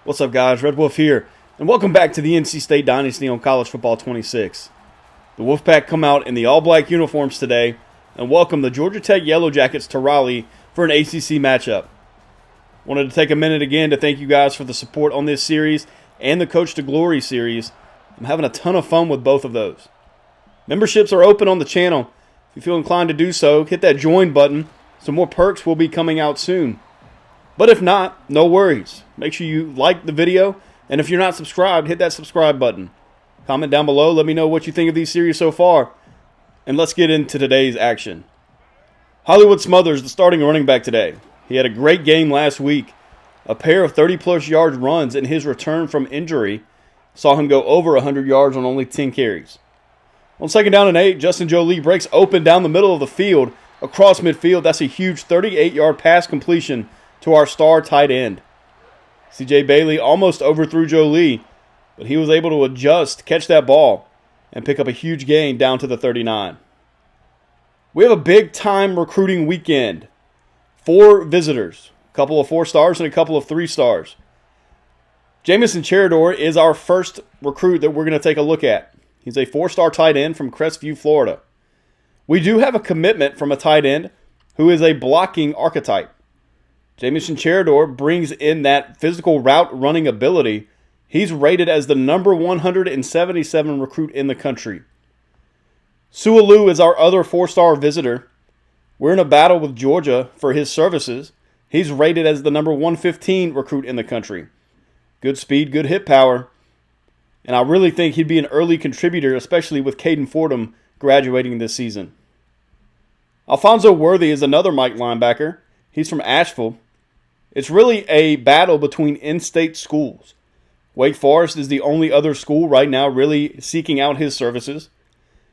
What's up, guys? Red Wolf here, and welcome back to the NC State Dynasty on College Football 26. The Wolfpack come out in the all-black uniforms today and welcome the Georgia Tech Yellow Jackets to Raleigh for an ACC matchup. Wanted to take a minute again to thank you guys for the support on this series and the Coach to Glory series. I'm having a ton of fun with both of those. Memberships are open on the channel. If you feel inclined to do so, hit that join button. Some more perks will be coming out soon. But if not, no worries. Make sure you like the video, and if you're not subscribed, hit that subscribe button. Comment down below, let me know what you think of these series so far, and let's get into today's action. Hollywood Smothers, the starting running back today. He had a great game last week. A pair of 30-plus yard runs in his return from injury saw him go over 100 yards on only 10 carries. On second down and 8, Justin Jolie breaks open down the middle of the field, across midfield. That's a huge 38-yard pass completion to our star tight end. C.J. Bailey almost overthrew Jolie, but he was able to adjust, catch that ball, and pick up a huge gain down to the 39. We have a big-time recruiting weekend. 4 visitors, a couple of 4 stars and a couple of 3 stars. Jamison Cherador is our first recruit that we're going to take a look at. He's a 4-star tight end from Crestview, Florida. We do have a commitment from a tight end who is a blocking archetype. Jamison Cherador brings in that physical route running ability. He's rated as the number 177 recruit in the country. Sualu is our other 4-star visitor. We're in a battle with Georgia for his services. He's rated as the number 115 recruit in the country. Good speed, good hit power. And I really think he'd be an early contributor, especially with Caden Fordham graduating this season. Alfonso Worthy is another Mike linebacker. He's from Asheville. It's really a battle between in-state schools. Wake Forest is the only other school right now really seeking out his services.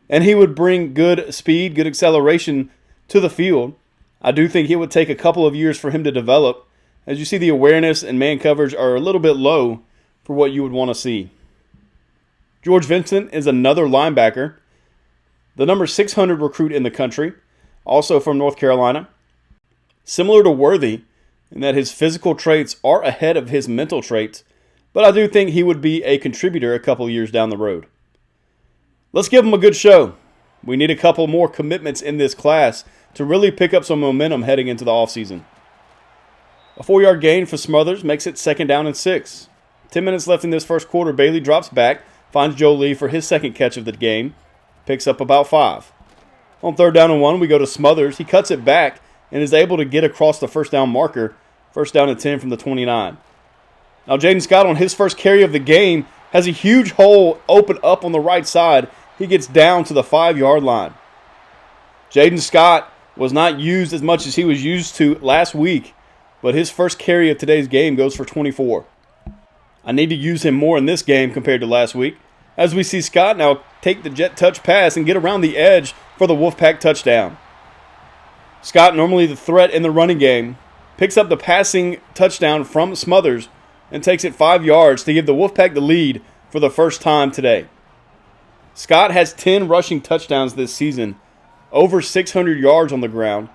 And he would bring good speed, good acceleration to the field. I do think it would take a couple of years for him to develop. As you see, the awareness and man coverage are a little bit low for what you would want to see. George Vincent is another linebacker. The number 600 recruit in the country, also from North Carolina. Similar to Worthy, in that his physical traits are ahead of his mental traits, but I do think he would be a contributor a couple years down the road. Let's give him a good show. We need a couple more commitments in this class to really pick up some momentum heading into the offseason. A 4-yard gain for Smothers makes it second down and 6. 10 minutes left in this first quarter. Bailey drops back, finds Jolie for his second catch of the game, picks up about 5. On third down and 1, we go to Smothers. He cuts it back and is able to get across the first down marker. First down and 10 from the 29. Now Jaden Scott on his first carry of the game has a huge hole open up on the right side. He gets down to the 5-yard line. Jaden Scott was not used as much as he was used to last week, but his first carry of today's game goes for 24. I need to use him more in this game compared to last week, as we see Scott now take the jet touch pass and get around the edge for the Wolfpack touchdown. Scott, normally the threat in the running game, picks up the passing touchdown from Smothers and takes it 5 yards to give the Wolfpack the lead for the first time today. Scott has 10 rushing touchdowns this season, over 600 yards on the ground.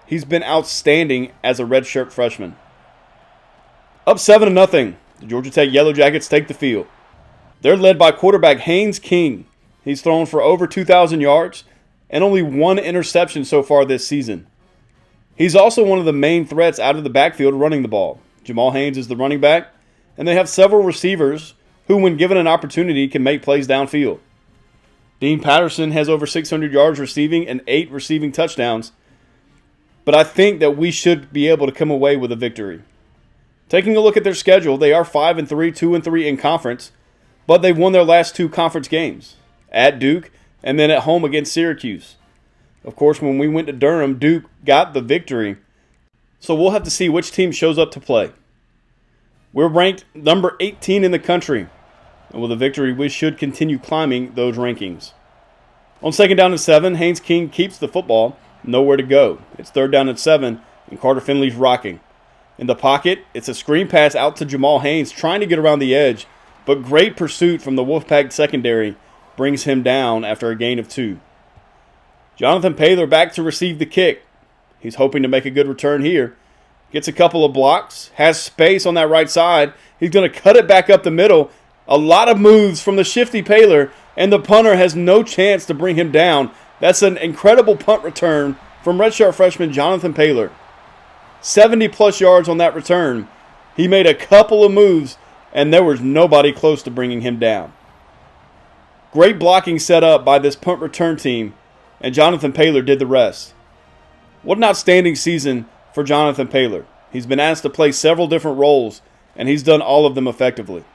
He's been outstanding as a redshirt freshman. Up 7-0, the Georgia Tech Yellow Jackets take the field. They're led by quarterback Haynes King. He's thrown for over 2,000 yards and only 1 interception so far this season. He's also one of the main threats out of the backfield running the ball. Jamal Haynes is the running back, and they have several receivers who, when given an opportunity, can make plays downfield. Dean Patterson has over 600 yards receiving and 8 receiving touchdowns, but I think that we should be able to come away with a victory. Taking a look at their schedule, they are 5-3, 2-3 in conference, but they've won their last 2 conference games, at Duke and then at home against Syracuse. Of course, when we went to Durham, Duke got the victory. So we'll have to see which team shows up to play. We're ranked number 18 in the country. And with a victory, we should continue climbing those rankings. On second down and 7, Haynes King keeps the football. Nowhere to go. It's third down and 7, and Carter Finley's rocking. In the pocket, it's a screen pass out to Jamal Haynes, trying to get around the edge. But great pursuit from the Wolfpack secondary brings him down after a gain of 2. Jonathan Paylor back to receive the kick. He's hoping to make a good return here. gets a couple of blocks, has space on that right side. He's going to cut it back up the middle. A lot of moves from the shifty Paylor, and the punter has no chance to bring him down. That's an incredible punt return from redshirt freshman Jonathan Paylor. 70-plus yards on that return. He made a couple of moves, and there was nobody close to bringing him down. Great blocking set up by this punt return team, and Jonathan Paylor did the rest. What an outstanding season for Jonathan Paylor. He's been asked to play several different roles, and he's done all of them effectively.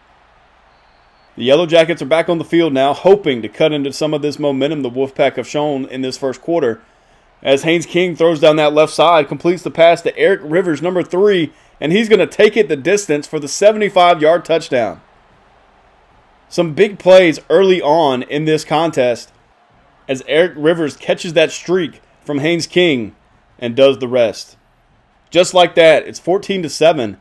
The Yellow Jackets are back on the field now, hoping to cut into some of this momentum the Wolfpack have shown in this first quarter. As Haynes King throws down that left side, completes the pass to Eric Rivers, number 3, and he's going to take it the distance for the 75-yard touchdown. Some big plays early on in this contest as Eric Rivers catches that streak from Haynes King and does the rest. Just like that, it's 14-7,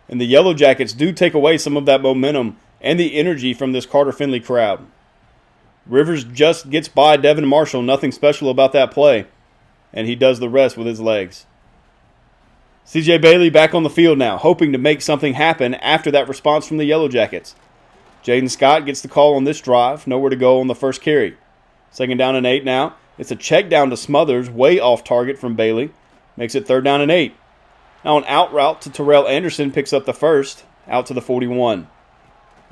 and the Yellow Jackets do take away some of that momentum and the energy from this Carter Finley crowd. Rivers just gets by Devin Marshall, nothing special about that play, and he does the rest with his legs. C.J. Bailey back on the field now, hoping to make something happen after that response from the Yellow Jackets. Jaden Scott gets the call on this drive, nowhere to go on the first carry. 2nd down and 8 now. It's a check down to Smothers, way off target from Bailey. Makes it 3rd down and 8. Now an out route to Terrell Anderson picks up the first, out to the 41.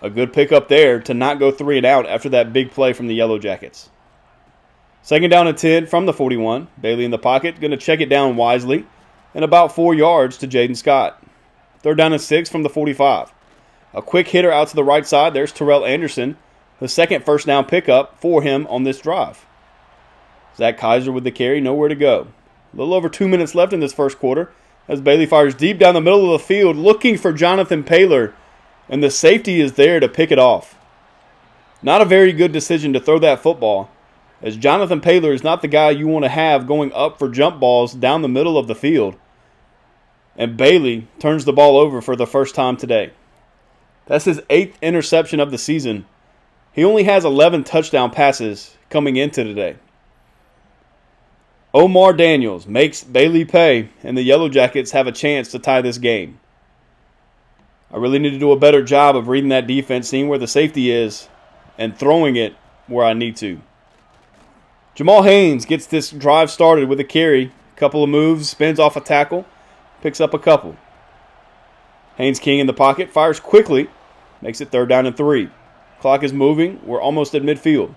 A good pickup there to not go 3 and out after that big play from the Yellow Jackets. 2nd down and 10 from the 41. Bailey in the pocket, going to check it down wisely, and about 4 yards to Jaden Scott. 3rd down and 6 from the 45. A quick hitter out to the right side. There's Terrell Anderson, the second first down pickup for him on this drive. Zach Kaiser with the carry, nowhere to go. A little over 2 minutes left in this first quarter as Bailey fires deep down the middle of the field looking for Jonathan Paylor, and the safety is there to pick it off. Not a very good decision to throw that football, as Jonathan Paylor is not the guy you want to have going up for jump balls down the middle of the field. And Bailey turns the ball over for the first time today. That's his 8th interception of the season. He only has 11 touchdown passes coming into today. Omar Daniels makes Bailey pay, and the Yellow Jackets have a chance to tie this game. I really need to do a better job of reading that defense, seeing where the safety is, and throwing it where I need to. Jamal Haynes gets this drive started with a carry. Couple of moves, spins off a tackle, picks up a couple. Haynes King in the pocket, fires quickly, makes it 3rd down and 3. Clock is moving, we're almost at midfield.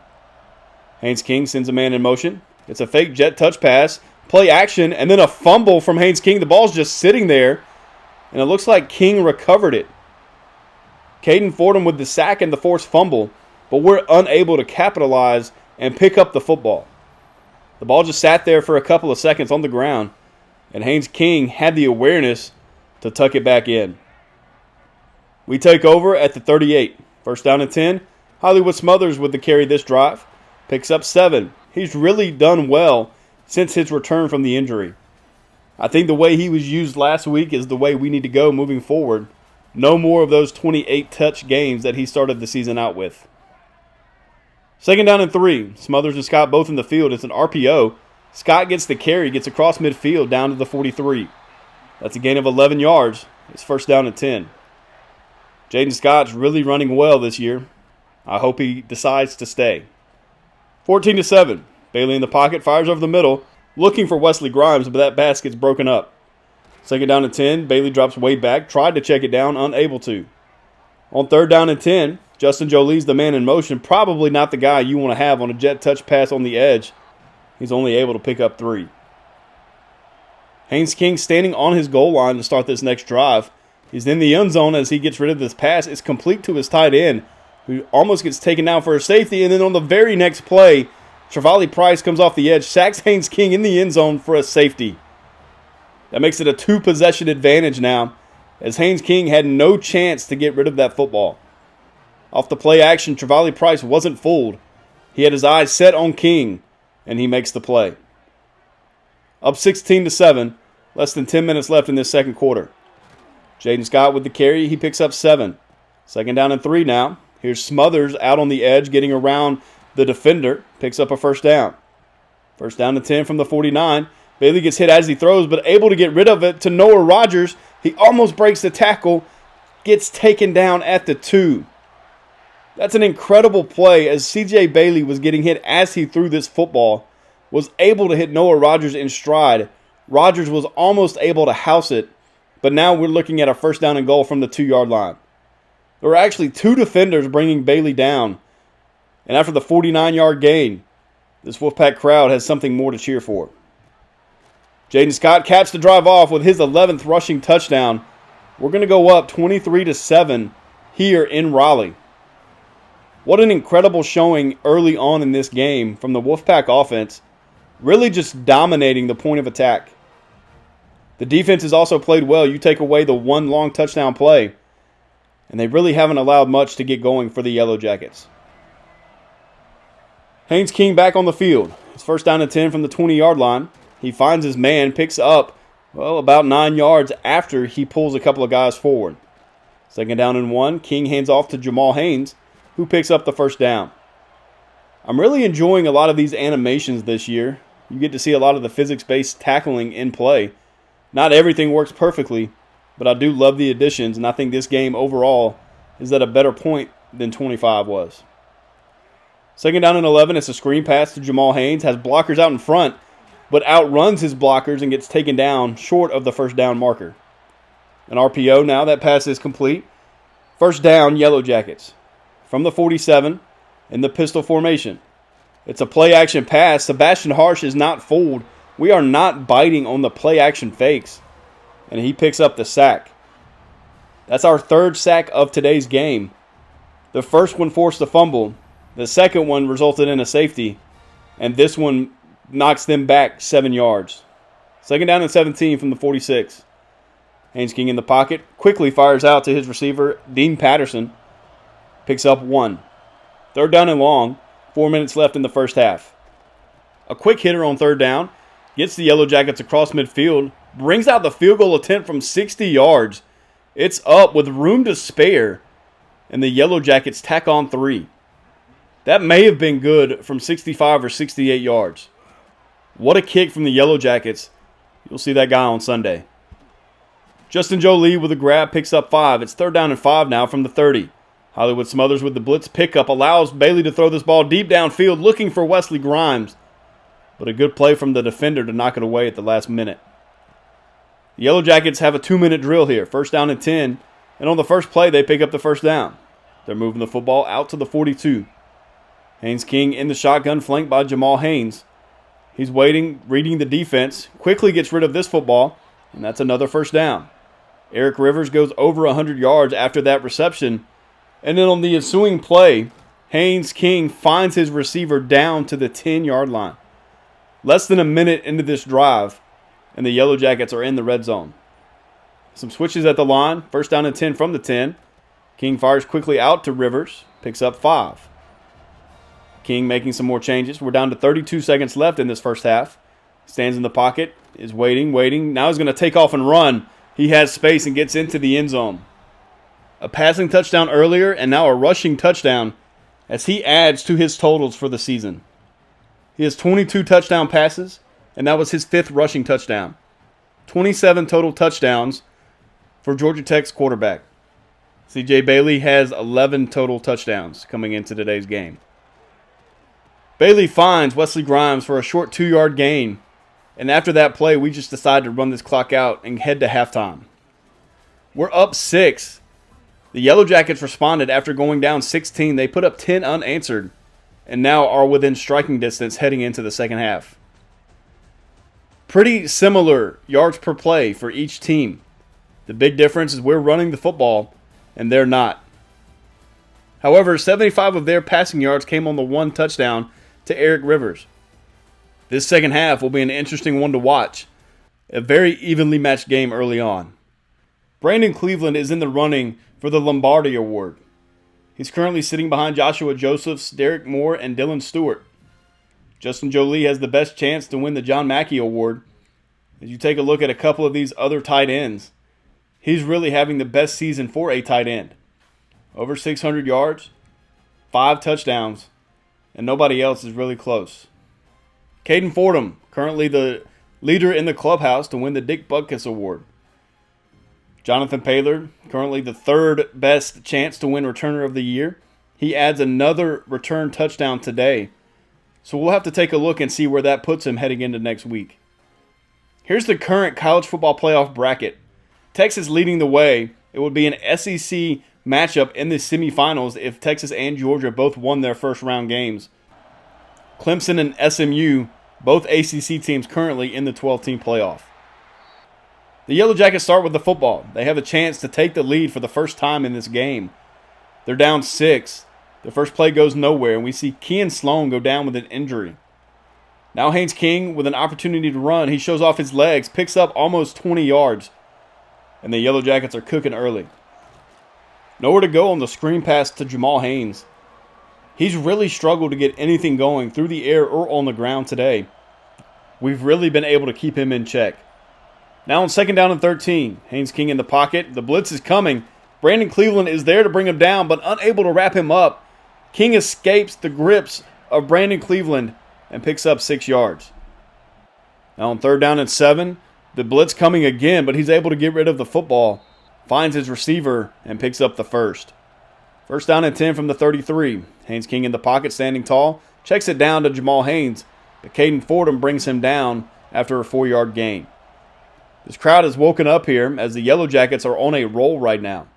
Haynes King sends a man in motion. It's a fake jet touch pass, play action, and then a fumble from Haynes King. The ball's just sitting there, and it looks like King recovered it. Caden Fordham with the sack and the forced fumble, but we're unable to capitalize and pick up the football. The ball just sat there for a couple of seconds on the ground, and Haynes King had the awareness to tuck it back in. We take over at the 38. 1st down and 10. Hollywood Smothers with the carry this drive. Picks up 7. He's really done well since his return from the injury. I think the way he was used last week is the way we need to go moving forward. No more of those 28-touch games that he started the season out with. 2nd down and 3. Smothers and Scott both in the field. It's an RPO. Scott gets the carry, gets across midfield down to the 43. That's a gain of 11 yards. It's 1st down and 10. Jaden Scott's really running well this year. I hope he decides to stay. 14-7. Bailey in the pocket, fires over the middle, looking for Wesley Grimes, but that pass gets broken up. 2nd down and 10. Bailey drops way back, tried to check it down, unable to. On 3rd down and 10, Justin Jolie's the man in motion. Probably not the guy you want to have on a jet touch pass on the edge. He's only able to pick up 3. Haynes King standing on his goal line to start this next drive. He's in the end zone as he gets rid of this pass. It's complete to his tight end, who almost gets taken down for a safety. And then on the very next play, Trevally Price comes off the edge, sacks Haynes King in the end zone for a safety. That makes it a 2-possession advantage now, as Haynes King had no chance to get rid of that football. Off the play action, Trevally Price wasn't fooled. He had his eyes set on King, and he makes the play. Up 16-7, less than 10 minutes left in this second quarter. Jaden Scott with the carry, he picks up 7. 2nd down and 3 now. Here's Smothers out on the edge, getting around the defender, picks up a 1st down. 1st down and 10 from the 49. Bailey gets hit as he throws, but able to get rid of it to Noah Rogers. He almost breaks the tackle, gets taken down at the 2. That's an incredible play as C.J. Bailey was getting hit as he threw this football, was able to hit Noah Rogers in stride. Rogers was almost able to house it, but now we're looking at a first down and goal from the 2-yard line. There were actually 2 defenders bringing Bailey down, and after the 49-yard gain, this Wolfpack crowd has something more to cheer for. Jaden Scott caps the drive off with his 11th rushing touchdown. We're going to go up 23-7 here in Raleigh. What an incredible showing early on in this game from the Wolfpack offense, really just dominating the point of attack. The defense has also played well. You take away the one long touchdown play, and they really haven't allowed much to get going for the Yellow Jackets. Haynes King back on the field. It's first down and 10 from the 20-yard line. He finds his man, picks up, about 9 yards after he pulls a couple of guys forward. Second down and 1. King hands off to Jamal Haynes, who picks up the first down. I'm really enjoying a lot of these animations this year. You get to see a lot of the physics-based tackling in play. Not everything works perfectly, but I do love the additions, and I think this game overall is at a better point than 25 was. Second down and 11, it's a screen pass to Jamal Haynes, has blockers out in front, but outruns his blockers and gets taken down short of the first down marker. An RPO now, that pass is complete. First down, Yellow Jackets. From the 47 in the pistol formation. It's a play-action pass. Sebastian Harsh is not fooled. We are not biting on the play-action fakes. And he picks up the sack. That's our 3rd sack of today's game. The first one forced a fumble. The second one resulted in a safety. And this one knocks them back 7 yards. Second down and 17 from the 46. Haynes King in the pocket. Quickly fires out to his receiver, Dean Patterson. Picks up 1. Third down and long. 4 minutes left in the first half. A quick hitter on third down. Gets the Yellow Jackets across midfield. Brings out the field goal attempt from 60 yards. It's up with room to spare. And the Yellow Jackets tack on 3. That may have been good from 65 or 68 yards. What a kick from the Yellow Jackets. You'll see that guy on Sunday. Justin Jolie with a grab picks up 5. It's third down and 5 now from the 30. Hollywood Smothers with the blitz pickup allows Bailey to throw this ball deep downfield looking for Wesley Grimes. But a good play from the defender to knock it away at the last minute. The Yellow Jackets have a 2-minute drill here. First down and 10. And on the first play, they pick up the first down. They're moving the football out to the 42. Haynes King in the shotgun, flanked by Jamal Haynes. He's waiting, reading the defense, quickly gets rid of this football, and that's another first down. Eric Rivers goes over 100 yards after that reception. And then on the ensuing play, Haynes King finds his receiver down to the 10-yard line. Less than a minute into this drive, and the Yellow Jackets are in the red zone. Some switches at the line. First down and 10 from the 10. King fires quickly out to Rivers. Picks up 5. King making some more changes. We're down to 32 seconds left in this first half. Stands in the pocket. Is waiting. Now he's going to take off and run. He has space and gets into the end zone. A passing touchdown earlier and now a rushing touchdown as he adds to his totals for the season. He has 22 touchdown passes, and that was his 5th rushing touchdown. 27 total touchdowns for Georgia Tech's quarterback. C.J. Bailey has 11 total touchdowns coming into today's game. Bailey finds Wesley Grimes for a short 2-yard gain, and after that play, we just decided to run this clock out and head to halftime. We're up 6. The Yellow Jackets responded after going down 16. They put up 10 unanswered, and now are within striking distance heading into the second half. Pretty similar yards per play for each team. The big difference is we're running the football, and they're not. However, 75 of their passing yards came on the 1 touchdown to Eric Rivers. This second half will be an interesting one to watch. A very evenly matched game early on. Brandon Cleveland is in the running for the Lombardi Award. He's currently sitting behind Joshua Josephs, Derek Moore, and Dylan Stewart. Justin Jolie has the best chance to win the John Mackey Award. As you take a look at a couple of these other tight ends, he's really having the best season for a tight end. Over 600 yards, 5 touchdowns, and nobody else is really close. Caden Fordham, currently the leader in the clubhouse to win the Dick Butkus Award. Jonathan Paylor, currently the third best chance to win Returner of the Year. He adds another return touchdown today. So we'll have to take a look and see where that puts him heading into next week. Here's the current college football playoff bracket. Texas leading the way. It would be an SEC matchup in the semifinals if Texas and Georgia both won their first round games. Clemson and SMU, both ACC teams currently in the 12-team playoff. The Yellow Jackets start with the football. They have a chance to take the lead for the first time in this game. They're down 6. The first play goes nowhere, and we see Kean Sloan go down with an injury. Now Haynes King with an opportunity to run. He shows off his legs, picks up almost 20 yards, and the Yellow Jackets are cooking early. Nowhere to go on the screen pass to Jamal Haynes. He's really struggled to get anything going through the air or on the ground today. We've really been able to keep him in check. Now on 2nd down and 13, Haynes King in the pocket. The blitz is coming. Brandon Cleveland is there to bring him down, but unable to wrap him up. King escapes the grips of Brandon Cleveland and picks up 6 yards. Now on 3rd down and 7, the blitz coming again, but he's able to get rid of the football. Finds his receiver and picks up the first. 1st down and 10 from the 33. Haynes King in the pocket, standing tall. Checks it down to Jamal Haynes, but Caden Fordham brings him down after a 4-yard gain. This crowd has woken up here as the Yellow Jackets are on a roll right now.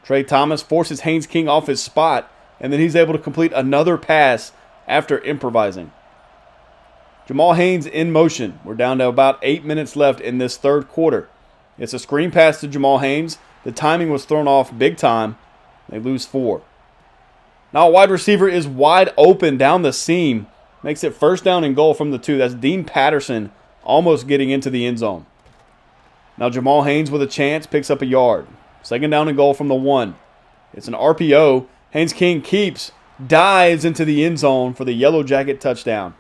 Trey Thomas forces Haynes King off his spot, and then he's able to complete another pass after improvising. Jamal Haynes in motion. We're down to about 8 minutes left in this third quarter. It's a screen pass to Jamal Haynes. The timing was thrown off big time. They lose 4. Now a wide receiver is wide open down the seam. Makes it 1st down and goal from the 2. That's Dean Patterson almost getting into the end zone. Now Jamal Haynes with a chance, picks up a yard. 2nd down and goal from the 1. It's an RPO. Haynes King keeps, dives into the end zone for the Yellow Jacket touchdown.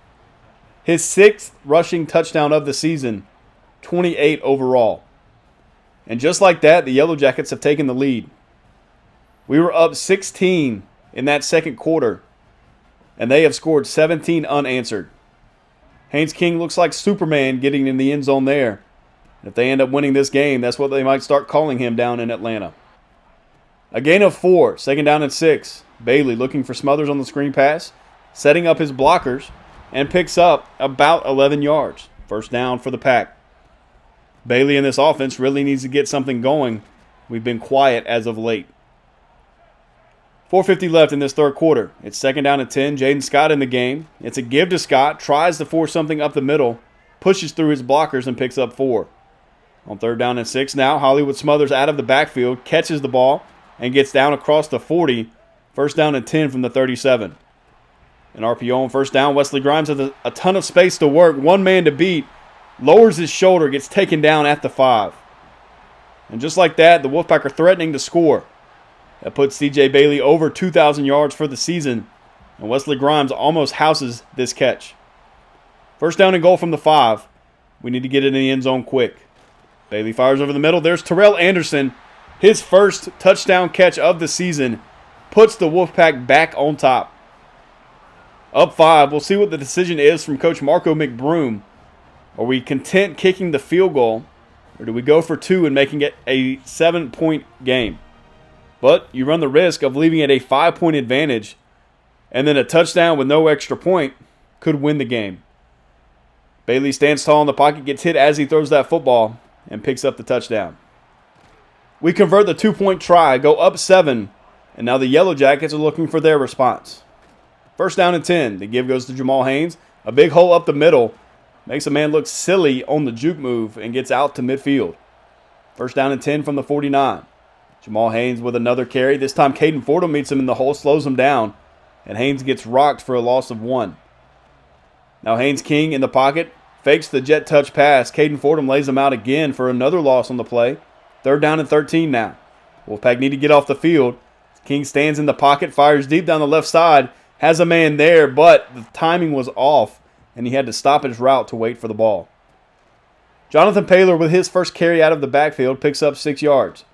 His 6th rushing touchdown of the season, 28 overall. And just like that, the Yellow Jackets have taken the lead. We were up 16 in that second quarter, and they have scored 17 unanswered. Haynes King looks like Superman getting in the end zone there. If they end up winning this game, that's what they might start calling him down in Atlanta. A gain of 4, 2nd down and 6. Bailey looking for Smothers on the screen pass, setting up his blockers, and picks up about 11 yards. 1st down for the Pack. Bailey in this offense really needs to get something going. We've been quiet as of late. 4:50 left in this third quarter. It's 2nd down and 10. Jaden Scott in the game. It's a give to Scott. Tries to force something up the middle. Pushes through his blockers and picks up 4. On 3rd down and 6 now, Hollywood Smothers out of the backfield. Catches the ball and gets down across the 40. 1st down and 10 from the 37. An RPO on 1st down. Wesley Grimes has a ton of space to work. One man to beat. Lowers his shoulder. Gets taken down at the 5. And just like that, the Wolfpack are threatening to score. That puts C.J. Bailey over 2,000 yards for the season. And Wesley Grimes almost houses this catch. 1st down and goal from the 5. We need to get it in the end zone quick. Bailey fires over the middle. There's Terrell Anderson. His first touchdown catch of the season puts the Wolfpack back on top. Up 5. We'll see what the decision is from Coach Marco McBroom. Are we content kicking the field goal, or do we go for 2 and making it a 7-point game? But you run the risk of leaving it a 5-point advantage, and then a touchdown with no extra point could win the game. Bailey stands tall in the pocket, gets hit as he throws that football, and picks up the touchdown. We convert the 2-point try, go up 7, and now the Yellow Jackets are looking for their response. 1st down and 10. The give goes to Jamal Haynes. A big hole up the middle. Makes a man look silly on the juke move and gets out to midfield. 1st down and 10 from the 49. Jamal Haynes with another carry. This time Caden Fordham meets him in the hole, slows him down, and Haynes gets rocked for a loss of 1. Now Haynes King in the pocket. Fakes the jet touch pass. Caden Fordham lays him out again for another loss on the play. 3rd down and 13 now. Wolfpack need to get off the field. King stands in the pocket, fires deep down the left side. Has a man there, but the timing was off, and he had to stop his route to wait for the ball. Jonathan Paylor with his first carry out of the backfield picks up 6 yards.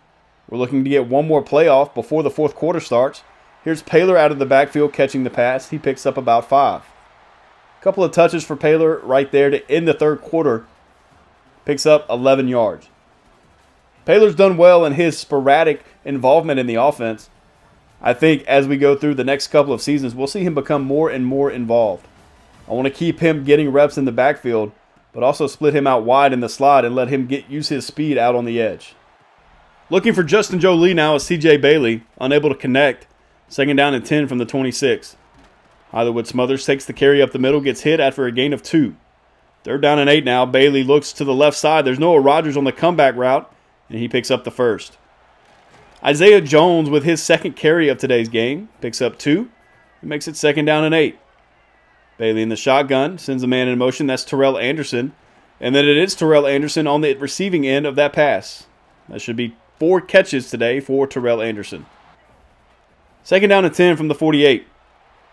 We're looking to get one more playoff before the fourth quarter starts. Here's Paylor out of the backfield catching the pass. He picks up about 5. Couple of touches for Paylor right there to end the third quarter. picks up 11 yards. Paylor's done well in his sporadic involvement in the offense. I think as we go through the next couple of seasons, we'll see him become more and more involved. I want to keep him getting reps in the backfield, but also split him out wide in the slot and let him use his speed out on the edge. Looking for Justin Jolie now is C.J. Bailey, unable to connect. 2nd down and 10 from the 26. Hollywood Smothers takes the carry up the middle, gets hit after a gain of 2. 3rd down and 8 now. Bailey looks to the left side. There's Noah Rogers on the comeback route, and he picks up the first. Isaiah Jones with his 2nd carry of today's game picks up 2. He makes it 2nd down and 8. Bailey in the shotgun sends a man in motion. That's Terrell Anderson. And then it is Terrell Anderson on the receiving end of that pass. That should be 4 catches today for Terrell Anderson. 2nd down and 10 from the 48.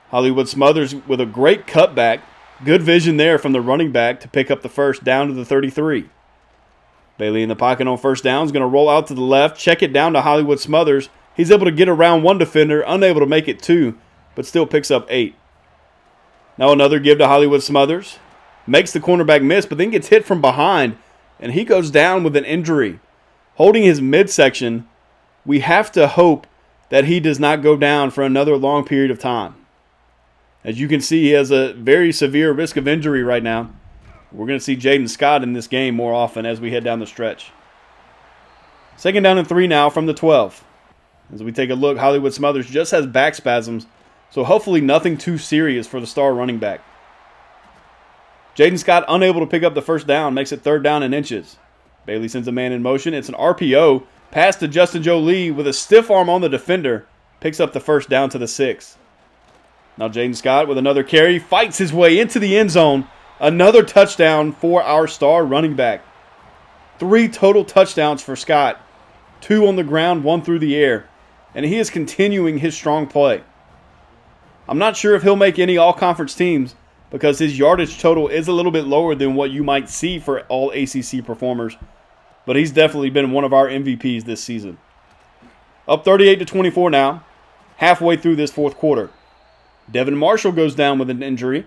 Hollywood Smothers with a great cutback. Good vision there from the running back to pick up the first down to the 33. Bailey in the pocket on 1st down is going to roll out to the left, check it down to Hollywood Smothers. He's able to get around 1 defender, unable to make it 2, but still picks up 8. Now another give to Hollywood Smothers. Makes the cornerback miss, but then gets hit from behind, and he goes down with an injury. Holding his midsection, we have to hope that he does not go down for another long period of time. As you can see, he has a very severe risk of injury right now. We're going to see Jaden Scott in this game more often as we head down the stretch. 2nd down and 3 now from the 12. As we take a look, Hollywood Smothers just has back spasms, so hopefully nothing too serious for the star running back. Jaden Scott unable to pick up the first down, makes it 3rd down and inches. Bailey sends a man in motion. It's an RPO. Pass to Justin Jolie with a stiff arm on the defender. Picks up the first down to the 6. Now Jaden Scott with another carry. Fights his way into the end zone. Another touchdown for our star running back. 3 total touchdowns for Scott. 2 on the ground, 1 through the air. And he is continuing his strong play. I'm not sure if he'll make any all-conference teams because his yardage total is a little bit lower than what you might see for all ACC performers. But he's definitely been one of our MVPs this season. Up 38-24 now, halfway through this 4th quarter. Devin Marshall goes down with an injury.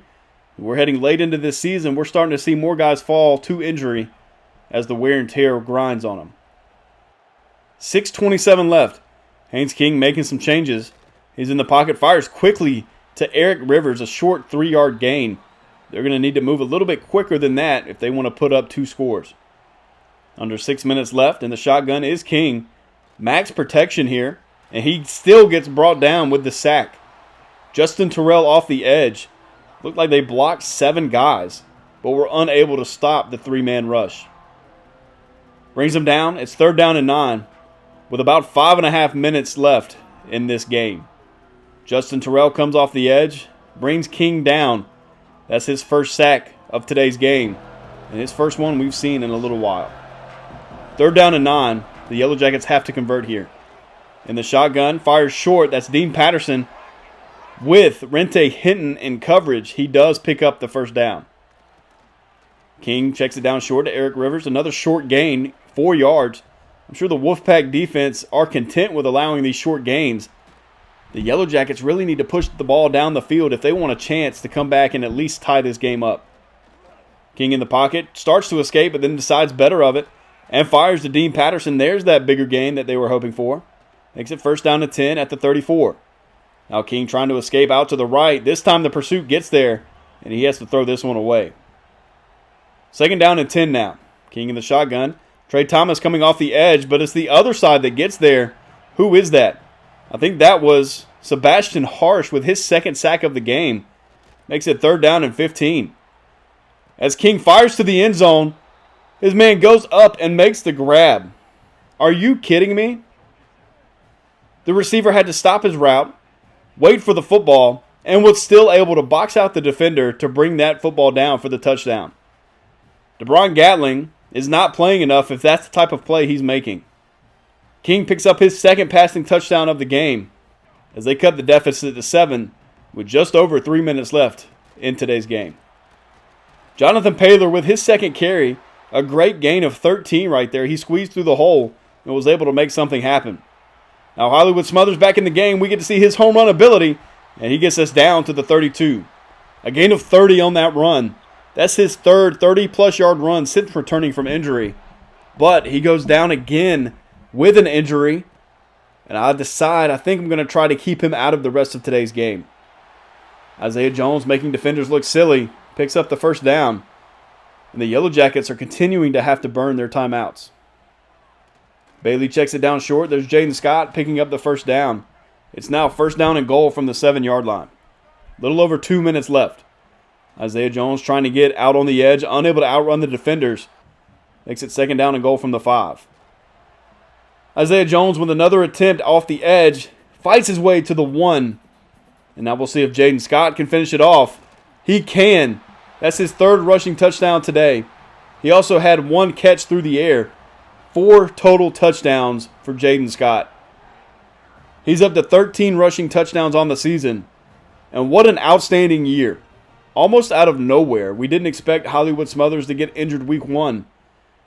We're heading late into this season. We're starting to see more guys fall to injury as the wear and tear grinds on them. 6:27 left. Haynes King making some changes. He's in the pocket, fires quickly to Eric Rivers, a short 3-yard gain. They're going to need to move a little bit quicker than that if they want to put up 2 scores. Under 6 minutes left, and the shotgun is King. Max protection here, and he still gets brought down with the sack. Justin Terrell off the edge. Looked like they blocked 7 guys, but were unable to stop the 3-man rush. Brings him down. It's 3rd down and 9 with about 5.5 minutes left in this game. Justin Terrell comes off the edge, brings King down. That's his first sack of today's game, and his first one we've seen in a little while. 3rd down and 9. The Yellow Jackets have to convert here. In the shotgun, fires short. That's Dean Patterson with Rente Hinton in coverage. He does pick up the first down. King checks it down short to Eric Rivers. Another short gain, 4 yards. I'm sure the Wolfpack defense are content with allowing these short gains. The Yellow Jackets really need to push the ball down the field if they want a chance to come back and at least tie this game up. King in the pocket, starts to escape, but then decides better of it and fires to Dean Patterson. There's that bigger gain that they were hoping for. Makes it 1st down and 10 at the 34. Now King trying to escape out to the right. This time the pursuit gets there, and he has to throw this one away. 2nd down and 10 now. King in the shotgun. Trey Thomas coming off the edge, but it's the other side that gets there. Who is that? I think that was Sebastian Harsh with his 2nd sack of the game. Makes it 3rd down and 15. As King fires to the end zone, his man goes up and makes the grab. Are you kidding me? The receiver had to stop his route, wait for the football, and was still able to box out the defender to bring that football down for the touchdown. DeBron Gatling is not playing enough if that's the type of play he's making. King picks up his 2nd passing touchdown of the game as they cut the deficit to 7 with just over 3 minutes left in today's game. Jonathan Paylor with his 2nd carry, a great gain of 13 right there. He squeezed through the hole and was able to make something happen. Now Hollywood Smothers back in the game. We get to see his home run ability, and he gets us down to the 32. A gain of 30 on that run. That's his third 30-plus yard run since returning from injury. But he goes down again with an injury. And I think I'm going to try to keep him out of the rest of today's game. Isaiah Jones, making defenders look silly, picks up the first down. And the Yellow Jackets are continuing to have to burn their timeouts. Bailey checks it down short. There's Jaden Scott picking up the first down. It's now first down and goal from the 7-yard line. Little over 2 minutes left. Isaiah Jones trying to get out on the edge, unable to outrun the defenders. Makes it second down and goal from the 5. Isaiah Jones with another attempt off the edge, fights his way to the 1. And now we'll see if Jaden Scott can finish it off. He can. That's his third rushing touchdown today. He also had 1 catch through the air. 4 total touchdowns for Jaden Scott. He's up to 13 rushing touchdowns on the season. And what an outstanding year. Almost out of nowhere. We didn't expect Hollywood Smothers to get injured week 1.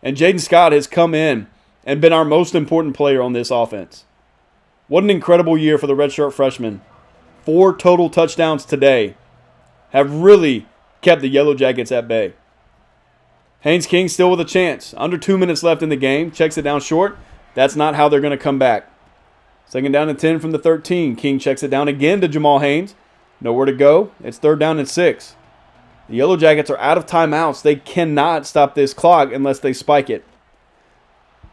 And Jaden Scott has come in and been our most important player on this offense. What an incredible year for the redshirt freshman. 4 total touchdowns today have really kept the Yellow Jackets at bay. Haynes King still with a chance. Under 2 minutes left in the game. Checks it down short. That's not how they're going to come back. Second down and 10 from the 13. King checks it down again to Jamal Haynes. Nowhere to go. It's third down and 6. The Yellow Jackets are out of timeouts. They cannot stop this clock unless they spike it.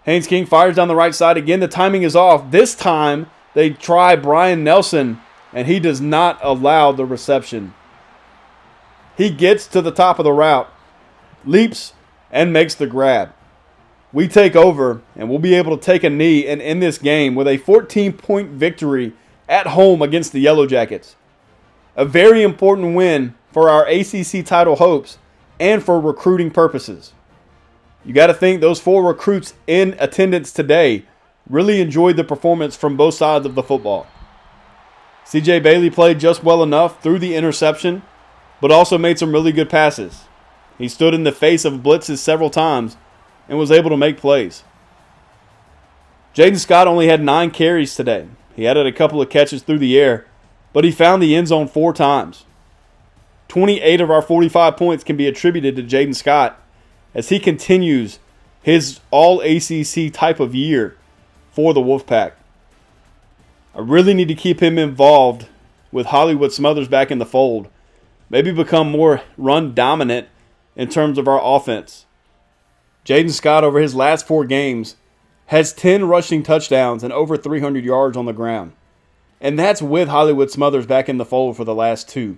Haynes King fires down the right side. Again, the timing is off. This time, they try Brian Nelson, and he does not allow the reception. He gets to the top of the route, leaps, and makes the grab. We take over, and we'll be able to take a knee and end this game with a 14-point victory at home against the Yellow Jackets. A very important win for our ACC title hopes and for recruiting purposes. You got to think those 4 recruits in attendance today really enjoyed the performance from both sides of the football. CJ Bailey played just well enough through the interception, but also made some really good passes. He stood in the face of blitzes several times and was able to make plays. Jaden Scott only had 9 carries today. He added a couple of catches through the air, but he found the end zone 4 times. 28 of our 45 points can be attributed to Jaden Scott as he continues his all-ACC type of year for the Wolfpack. I really need to keep him involved with Hollywood Smothers back in the fold. Maybe become more run dominant in terms of our offense. Jaden Scott, over his last 4 games, has 10 rushing touchdowns and over 300 yards on the ground. And that's with Hollywood Smothers back in the fold for the last 2.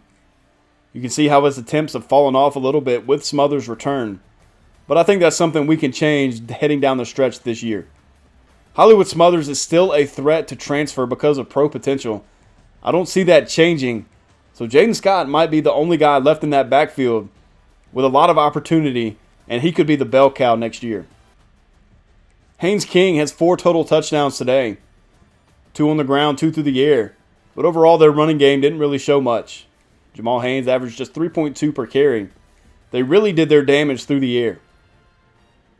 You can see how his attempts have fallen off a little bit with Smothers' return. But I think that's something we can change heading down the stretch this year. Hollywood Smothers is still a threat to transfer because of pro potential. I don't see that changing. So Jaden Scott might be the only guy left in that backfield with a lot of opportunity, and he could be the bell cow next year. Haynes King has 4 total touchdowns today. 2 on the ground, 2 through the air. But overall, their running game didn't really show much. Jamal Haynes averaged just 3.2 per carry. They really did their damage through the air.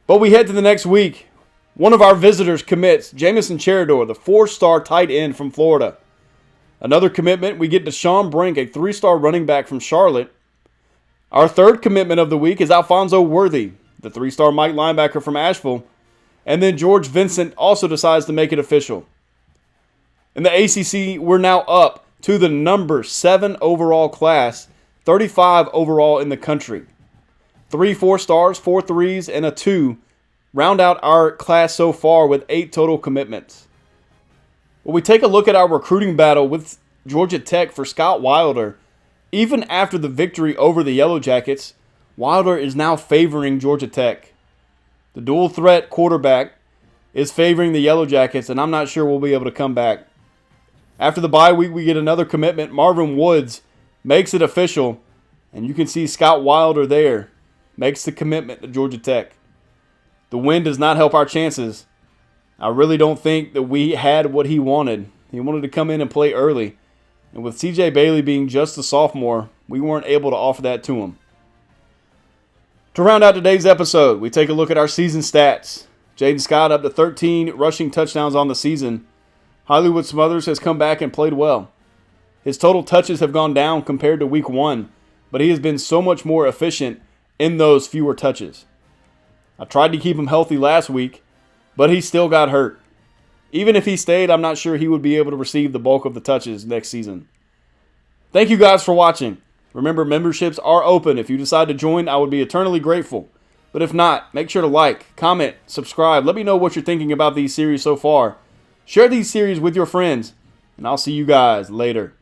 But we head to the next week. One of our visitors commits, Jamison Cheridor, the 4-star tight end from Florida. Another commitment, we get Deshaun Brink, a 3-star running back from Charlotte. Our third commitment of the week is Alfonso Worthy, the 3-star Mike linebacker from Asheville. And then George Vincent also decides to make it official. In the ACC, we're now up to the number 7 overall class, 35 overall in the country. 3 4-stars, 4 3s, and a 2 round out our class so far with 8 total commitments. When we take a look at our recruiting battle with Georgia Tech for Scott Wilder, even after the victory over the Yellow Jackets, Wilder is now favoring Georgia Tech. The dual threat quarterback is favoring the Yellow Jackets, and I'm not sure we'll be able to come back. After the bye week, we get another commitment. Marvin Woods makes it official, and you can see Scott Wilder there makes the commitment to Georgia Tech. The win does not help our chances. I really don't think that we had what he wanted. He wanted to come in and play early, and with CJ Bailey being just a sophomore, we weren't able to offer that to him. To round out today's episode, we take a look at our season stats. Jaden Scott up to 13 rushing touchdowns on the season. Hollywood Smothers has come back and played well. His total touches have gone down compared to week 1, but he has been so much more efficient in those fewer touches. I tried to keep him healthy last week, but he still got hurt. Even if he stayed, I'm not sure he would be able to receive the bulk of the touches next season. Thank you guys for watching. Remember, memberships are open. If you decide to join, I would be eternally grateful. But if not, make sure to like, comment, subscribe. Let me know what you're thinking about these series so far. Share these series with your friends, and I'll see you guys later.